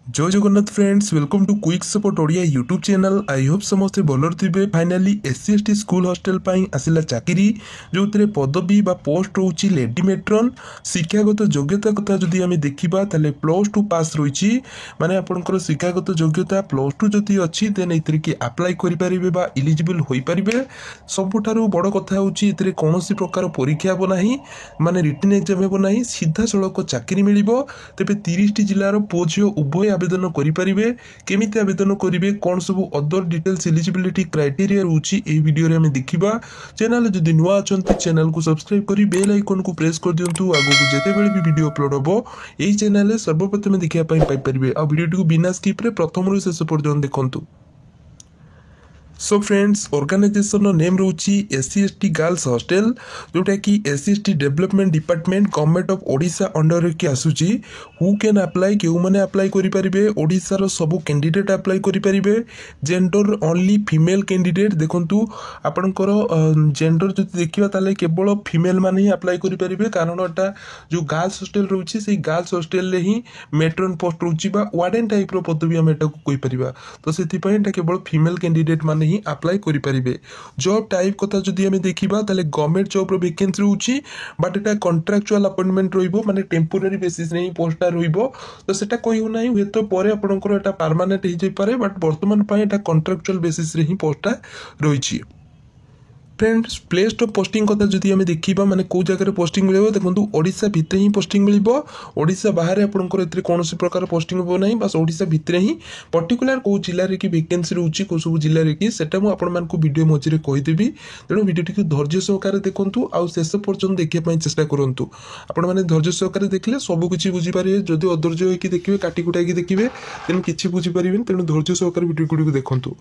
जय Jagannath friends, welcome to quick support Odia YouTube channel. I hope समस्ते भलर थे। Finally SC ST school hostel आसिला चाकरी जो पदवी बा पोस्ट रोची लेडी मेट्रन। शिक्षागत योग्यता कथा जदि आम देखा +2 पास रही माने आपनकर शिक्षागत योग्यता +2 जदि अच्छी देन ये आप्लाय करें बा इलिजिबल हो पारे। सबुठारु बड़ कथा होची कौन प्रकार परीक्षा हे ना माने रिटन एग्जाम हे ना, सीधा सड़क चाकरी मिल तेज 30 जिलार पुओ झील उभय आवेदन करेंगे। केमिति आवेदन करेंगे, कौन सब अदर डिटेल्स एलिजिबिलिटी क्राइटेरिया रोची ए वीडियो रे हमें देखिबा। चैनल जदि नुआ अछंती चैनल को सब्सक्राइब करी बेल आइकन को प्रेस कर दियंतु। आगो को जेते बेले भी वीडियो अपलोड होबो एई चैनल रे सर्वप्रथम देखिया पई परिबे। आ वीडियो को बिना स्किप रे प्रथम रु शेष पर्यंत देखंतु। सो फ्रेंड्स, ऑर्गेनाइजेशन नेम रोची एससी एसटी गर्ल्स हॉस्टल, जोटा कि SC ST development department government of Odisha under की आसुची। हु कैन अप्लाई, क्यों मैंने अप्लाई करेंगे, ओडिशार सब कैंडिडेट अप्लाई करेंगे। Gender only female candidate. देखंतु आपनकर जेंडर जो देखिबा ताले केवल फीमेल माने ही अप्लाई करेंगे, कारण एटा जो गर्ल्स हॉस्टल रोची से गर्ल्स हॉस्टल रे ही मेट्रन पोस्ट रोची बा वार्डन टाइप रो पदवी हम एटा को कहि परिबा। तो सेति पय एटा केवल फीमेल कैंडिडेट माने ही अप्लाई करेंगे। जॉब टाइप कथा जदि हमें देखा government job vacancy रोची, but Etah contractual appointment रहिबो, माने टेम्पोररी बेसिस रे ही पोस्टा रहिबो। तो सेटा कहि हो नाही, हे तो परे आपनकर एटा परमानेंट हो जाय पारे, बट वर्तमान पय एटा कॉन्ट्रैक्चुअल बेसिस रे ही पोस्टा रहिछि। फ्रेंड्स, प्लेस ऑफ पोस्टिंग कथा जदि हमें देखा माने को जगह पोस्टिंग मिले, देखो ओडिशा भितर ही पोस्टिंग मिल। ओडिशा बाहर आपंकर ए कौन प्रकार पोस्टिंग हो ना, बस ओडिशा भितर ही पर्टिकुलर कौ जिले की वैकेंसी रोची, कौ सब जिले की सेटा मु आपण मानकु वीडियो मझे कहीदेवी। तेणु वीडियो धैर्य सहकार देखंतु आ शेष पर्यंत देखा चेष्टा करंतु। आपण माने धैर्य सहकार देखले सबकिछि बुझी पारे। जदि अधैर्य होइकि देखिबे, काटी कुटाकी देखिबे, तेणु किछि बुझी पारिबेन। तेणु धैर्य सहकार वीडियो गुडी देखंतु।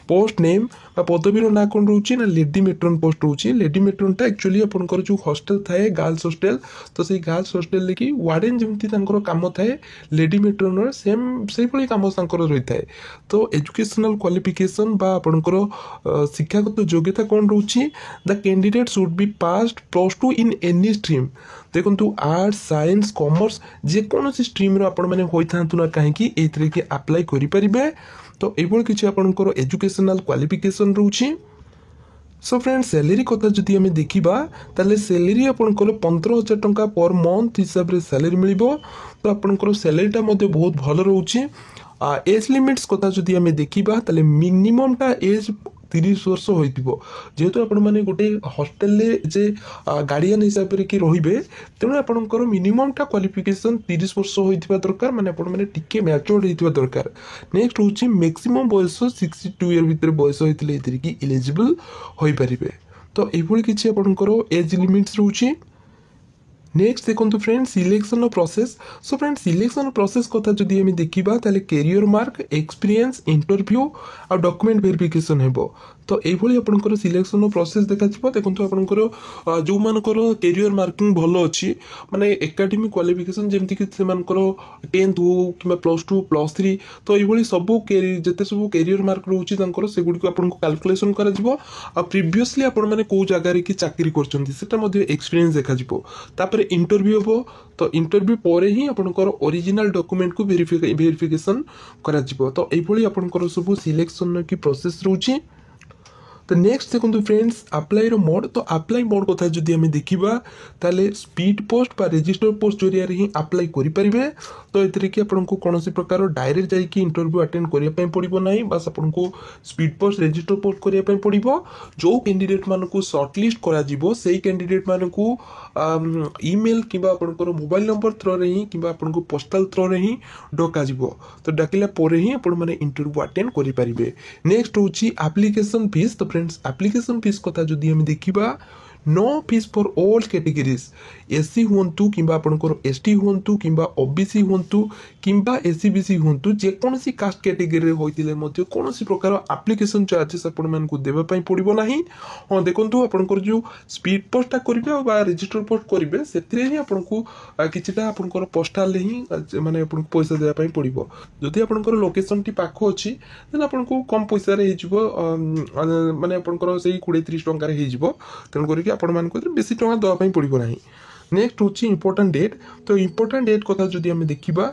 पोस्ट नेम बा पदवीर ना कौन रोची ना लेडी मेट्रन पोस्ट रोची। लेडी मेट्रनटा एक्चुअली आपनकर जो हॉस्टल थाए गर्ल्स हॉस्टल, तो से गर्ल्स हॉस्टल लेकी वार्डन जेमती तांकर काम थाए, लेडी मेट्रन सेम से भली काम तांकर रही थाए। तो एजुकेशनल क्वालिफिकेशन बा आपनकर शिक्षागत योग्यता कौन रोची, the candidate should be passed +2 in any stream. देखंतु आर्ट्स, साइंस, कॉमर्स जेकोसी स्ट्रीम रो आपण माने होई थांतु ना काहेकि एथरे के अप्लाई करि परिबे। तो एभल किछि आपनकर एजुकेशनल क्वालिफिकेशन रोची। सो फ्रेंड्स, सैलरी कथा जदि हमें देखा ताले सैलरी आपनकर 15,000 टंका पर मंथ हिसाब रे सैलरी मिलिबो। तो आपनकर सैलरीटा मध्ये बहुत भल रोची। एज लिमिट्स कथा जदि हमें देखा ताले मिनिमम टा एज 30 वर्ष होइतिबो। जेहेतु आपण माने गोटे हॉस्टल ले जे गार्डियन हिसाब रे कि रहिबे, तेणु आपनकर मिनिमम टा क्वालिफिकेशन 30 वर्ष होइतिबा दरकार, माने आपण माने टिके मैच्योर्ड होइतिबा दरकार। नेक्स्ट होची मैक्सिमम बयस 62 ईयर भीतर बयस होइतिले एतिरे कि एलिजिबल होई परिबे। तो एभली किछि आपनकर एज लिमिट्स रहउची। नेक्स्ट देखो friends, selection process. So friends, selection process कथा जदि हमें देखा ताले कैरियर मार्क, एक्सपीरियंस, इंटरव्यू आ डॉक्यूमेंट वेरिफिकेशन हेबो। तो यही आपंकर सिलेक्शन प्रोसेस देखा। देखो आपंकर जो मानकर कैरियर मार्किंग भल अच्छी, माने एकेडमिक क्वालिफिकेशन जमती कि 10th हो कि +2 +3, तो ये सब जिते सब कैरियर मार्क रोचे से गुड़ी आपको कैलकुलेसन कर प्रीवियसली आपण मैंने कौ जगार कि चाकरी कर एक्सपीरियंस देखा। इंटरव्यू हम, तो इंटरव्यू पर ही आपंकर ओरिजिनल डॉक्यूमेंट को वेरिफिकेशन करा जिवो। तो यही आपंकर सब सिलेक्शन की प्रोसेस रोची। तो नेक्स्ट देखो फ्रेंड्स, अप्लाई मोड। तो अप्लाई मोड कथा जदि हमें देखा ताले स्पीड पोस्ट बा रजिस्टर पोस्ट जरिया ही अप्लाई करेंगे। तो ये कि आपको कौन प्रकार डायरेक्ट जाकि इंटरव्यू अटेंड करने पड़ो ना, बस आपको स्पीड पोस्ट रजिस्टर पोस्ट करने पड़ो। जो कैंडिडेट मानक सर्टलिस्ट करा जिवो, सेही कैंडिडेट मानक ईमेल कि मोबाइल नंबर थ्रो रे ही कि पोस्टाल थ्रो रे ही डका जिवो। तो डाकिला पर ही आपण माने इंटरव्यू अटेंड करि परिबे। नेक्स्ट होची एप्लीकेशन फीस। तो फ्रेंड्स, एप्लीकेशन फीस कथा जदि हम देखा, no fees for all categories, SC हुंतु किंबा आपनकर एसटी हुंतु किंबा ओबीसी हुंतु किंबा एससीबीसी हुंतु, जेकोसी कास्ट कैटेगरी होइतिले मध्ये कोनोसी प्रकार एप्लीकेशन चार्जेस आपण मानकु देबा पई पड़िबो नाही। हां देखंतु आपनकर जो स्पीड पोस्टटा करिवे बा रजिस्टर पोस्ट करिवे, सेतिरे ही आपनकु किछिटा आपनकर पोस्टल ही माने आपनकु पैसा देबा पई पड़िबो। जदि आपनकर लोकेशन टी पाखो अछि देन आपनकु कम पैसा रे हिजिबो, माने आपनकर सेही 20-30 टंका रे हिजिबो। तेन करिक आपण मानकु बेसी टंका दवा पई पड़िबो नाही। नेक्स्ट होची इंपोर्टेंट डेट। तो इंपोर्टेंट डेट कथा जदि आम देखा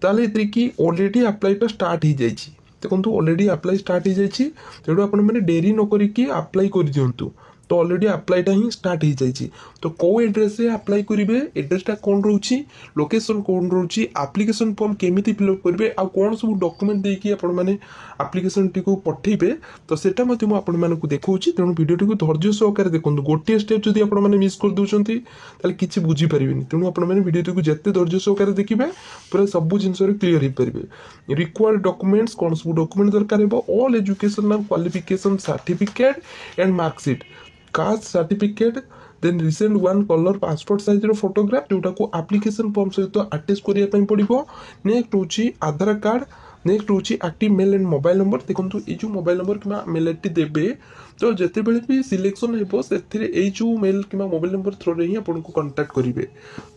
ताले एथि कि ऑलरेडी अप्लाईटा स्टार्ट हो जाइए। देखो ऑलरेडी अप्लाई स्टार्ट हो जाइए, तेणु आपण मैंने डेरी न करिकी अप्लाई कर दिंतु। तो ऑलरेडी अप्लाईटा ही स्टार्ट हो जाइए। तो कौ एड्रेस अप्लाई करेंगे, एड्रेसटा कौन रोचे, लोकेशन कौन रोचे, एप्लिकेशन फॉर्म केमिति फिलअप करेंगे, आ कौन सब डॉक्यूमेंट देकी आपण माने एप्लिकेशन टी को पठेबे, तो सेटा मते मु आपण मानकु देखौछि। तेणु वीडियो टी को धैर्य सहकारे देखंतु। गोटे स्टेप जदि आपण माने मिस कर दोछंती ताले किछि बुझी परिबेनी। तेणु आपण माने वीडियो टी को जत्ते धैर्य सहकारे देखिबे पूरा सब जिंस रे क्लियर हो परिबे। रिक्वायर्ड डॉक्यूमेंट्स कौन सब डॉक्यूमेंट दरकार हेबो, all educational qualification certificate and marksheet, caste certificate, then recent one colour passport size रो फोटोग्राफ जोटा को एप्लिकेशन फॉर्म सहित अटैच करिया पई पड़िबो। नेक्स्ट होची आधार कार्ड, नेक्स्ट होची active mail and mobile number. देखंतु ए जो मोबाइल नंबर किमा मेल आईडी देबे तो जते बेले भी सिलेक्शन हेबो सेथिरे ए जो मेल किमा मोबाइल नंबर थ्रू रे ही आपन को कांटेक्ट करिवे।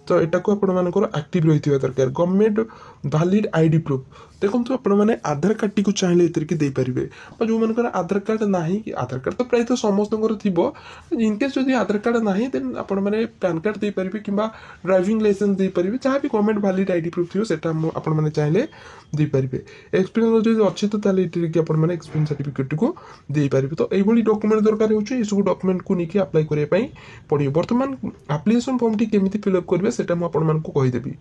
तो एटा को आपण मानकर एक्टिव रहिथिबा दरकार। गवर्नमेंट वैलिड आईडी प्रूफ, देखंतु आपण माने आधार कार्ड टी को चाहिले एतिर के दे परिबे, पर जो मानकर आधार कार्ड नाही, आधार कार्ड तो प्राय तो समस्तंकर थिबो, इन केस जदि आधार कार्ड नाही देन आपण माने पैन कार्ड दे परिबे किबा ड्राइविंग लाइसेंस दे परिबे, जहां भी गवर्नमेंट वैलिड आईडी प्रूफ थिबो सेटा आपण माने चाहिले दे परिबे। एक्सपीरियंस जदि अछि तो ताले एतिर के आपण माने एक्सपीरियंस सर्टिफिकेट को दे परिबे। तो एई भली डॉक्यूमेंट दरकार होछि, ए सब डॉक्यूमेंट को निकि अप्लाई करिया पई पड़ियो। वर्तमान एप्लिकेशन फॉर्म टी केमिति फिल अप करबे सेटा आपण मानकु कहि देबी।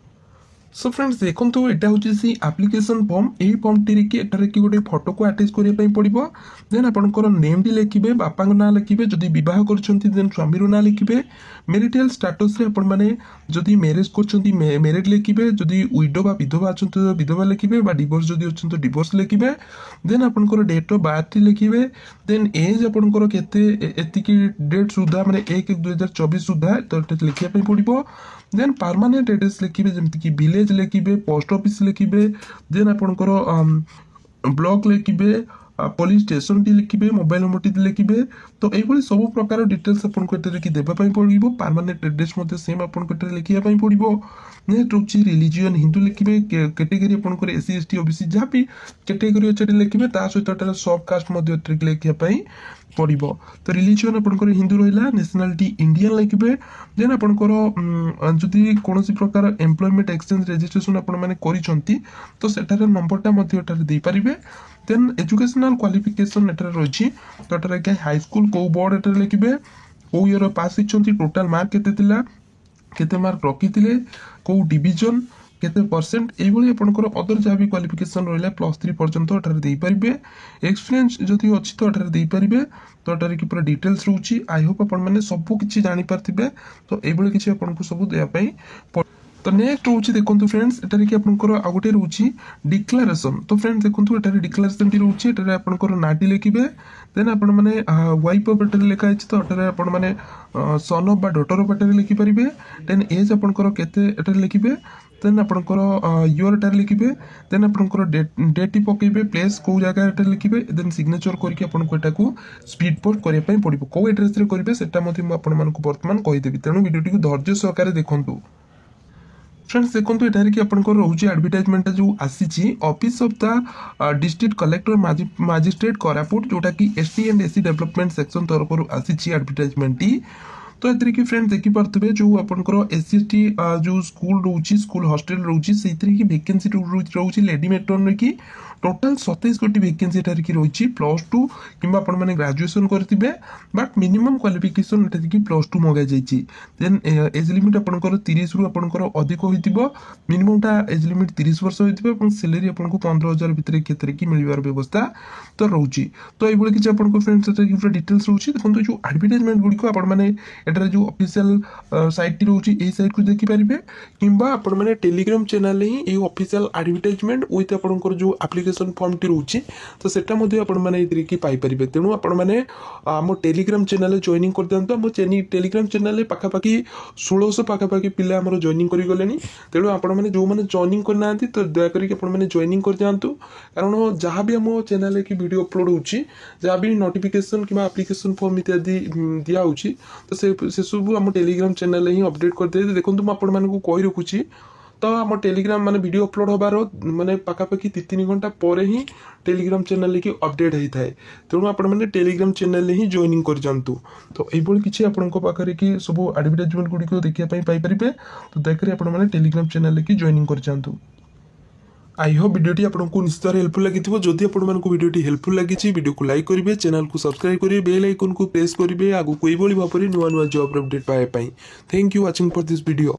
सो फ्रेंड्स देखो एटा हूँ सी एप्लिकेशन फॉर्म, यही फॉर्म टी कि गोटे फोटो को अटैच करने पड़ो। देन आपंकर नेम टी लिखे, बापा ना लिखे, जदि बह कर स्वामी ना लिखे, मैरिटल स्टेटस रे आपण माने जदि मैरेज कर मैरिड लिखे, जदि विडो बा विधवा अच्छा तो विधवा लिखे, डिवोर्स जदि अच्छा तो डिवोर्स लिखे। देन आपंकर डेट ऑफ बर्थ लिखे, देन एज आपंकर केती डेट सुधा माने 1/1/2024 सुधा तो लिखापी पड़ो। देन परमानेंट एड्रेस लिखे जमती कि विलेज लिखे, पोस्ट ऑफिस लिखे, देन आपंकर ब्लॉक लिखे, पुलिस स्टेशन टी लिखे, मोबाइल नंबर टी लिखे। तो ये सब प्रकार डिटेल्स आपको देवाई पड़ो। परमानेंट एड्रेस सेम आपको लिखापी पड़ो। नेक्स्ट हूँ रिलीजियन हिंदू लिखे, कैटेगरी आपंकर एससी एसटी ओबीसी जहाँ भी कैटेगरी अच्छे लिखे, सहित सब कास्ट लिखापी पड़ो। तो रिलीजियन आपंकर हिंदू रहा, नेशनालिटी इंडियन लिखे। देन आपंकर जदि कौन प्रकार एम्प्लॉयमेंट एक्सचेंज रजिस्ट्रेशन आपने तो सेटार नंबरटा दे पारे। देन एजुकेशनल क्वालिफिकेशन एटार रही, तो एटार क्या हाई स्कूल कौ बोर्ड एटार लिखे, कौ ईयर पास होती, टोटाल मार्क केते मार्क रखी, कौ डिविजन केते परसेंट, ये आपंकर अदर जहाँ भी क्वालिफिकेशन रहा +3 पर्यंत एटार दे पारे। एक्सपीरियंस जदि अच्छी तो एटार दे पारे। तो एटार कि पूरा डिटेल्स रोची। आई होप आपण माने सब किछि जानि पारथिबे। तो एबोले किछि आपनको सब देया पई। तो नेक्स्ट रोची देखंतु फ्रेंड्स, एटार कि आपनकर आ गोटे रोची डिक्लेरेशन। तो फ्रेंड्स देखंतु एटार डिक्लेरेशन टी रोची, एटार आपनकर नाटी लिखिबे। देन आपण माने वाइफ ऑफ एटार लिखा अछि, तो एटार आपण माने सन ऑफ बा डॉटर ऑफ एटार लिखि परिबे। देन एज आपनकर केते एटार लिखिबे। देन आपनकर ईयर एटार लिखिबे। देन आपनकर डेट पकेबे, प्लेस को जगह एटार लिखिबे। देन सिग्नेचर करके आपनको एटा को स्पीड पोस्ट करिया पई पड़िबो। को एड्रेस रे करिबे सेटा मते म आपण मानकु वर्तमान कहि देबी। तेनु वीडियो टी को धैर्य सहकारे देखंतु। फ्रेंड्स देखो एटार कि आपनकर रोची एडवर्टाइजमेंट जो आसी office of the district collector magistrate Koraput, जोटा कि ST and SC development section तरफ आसी एडवर्टाइजमेंट टी। तो ये कि फ्रेंड्स देखिपे जो आपंकर एससी एसटी जो स्कूल रोची, स्कूल हॉस्टल रोची, से वैकेंसी रोची लेडी मेट्रोन की टोटाल 27 गोटी वैकेंसी एटार की रही। +2 किंबा आपण माने ग्रेजुएशन करथिबे, बट मिनिमम क्वालिफिकेशन एटार की +2 मगा जाईची। देन एज लिमिट आपंकर 30 रु आपंकर अधिक होइतिबो। मिनिममटा एज लिमिट 30 वर्ष होइतिबो और सैलरी आपनको 15,000 भितर केतरे की मिलबार व्यवस्था तो रोची। तो एबोले कि आपनको फ्रेंड्स एटार की डिटेल्स रोची। देखंतु जो एडवर्टाइजमेंट गुडी को आपण माने एटार जो ऑफिशियल साइट टी रोची, ए साइट को देखि परिबे, किंबा आपण माने Telegram channel he A official advertisement with आपंकर जो एप्लिकेशन फॉर्म टी रोची, तो सेटा मध्ये आपण माने इतरी की पाई परिबे। तेनु आपण माने हम टेलीग्राम चैनल जॉइनिंग कर दियंतो। हम टेलीग्राम चैनल पाखा पाखी 1600 पाखा पाखी पिला हमर जॉइनिंग करि गलेनी। तेनु आपण माने जो माने जॉइनिंग करना आंती तो दया करी आपण माने जॉइनिंग कर दियंतो, कारण जहां भी हम चैनल की वीडियो अपलोड होची, जहां भी नोटिफिकेशन किबा एप्लिकेशन फॉर्म इत्यादि दिया होची, तो से सब हम टेलीग्राम चैनल ही अपडेट कर दे। देखंतु म आपण माने को कहि रखुची तो आम टेलीग्राम माने वीडियो अपलोड होबार माने पाखापाखि 3 घंटा पर ही टेलीग्राम चैनल की अपडेट होता है। तेणु आपण मैंने टेलीग्राम चैनल ही जॉइनिंग कर जातु। तो यही किसी आपण पाखे कि सब एडवर्टाइजमेंट गुड़िक देखापी पाइपर। तो दयाकोरी आपण मैंने टेलीग्राम चैनल की जॉइनिंग कर जातु। आई होप वीडियोटी आपको निश्चित हेल्पफुल लगी। जदि आपको वीडियोटी हेल्पफुल लगी वीडियो को लाइक करेंगे, चैनल को सब्सक्राइब करेंगे, बेल आइकन को प्रेस करेंगे आगु कोई भाव नुआ नुआ जॉब अपडेट पाइबाई। Thank you watching for this video.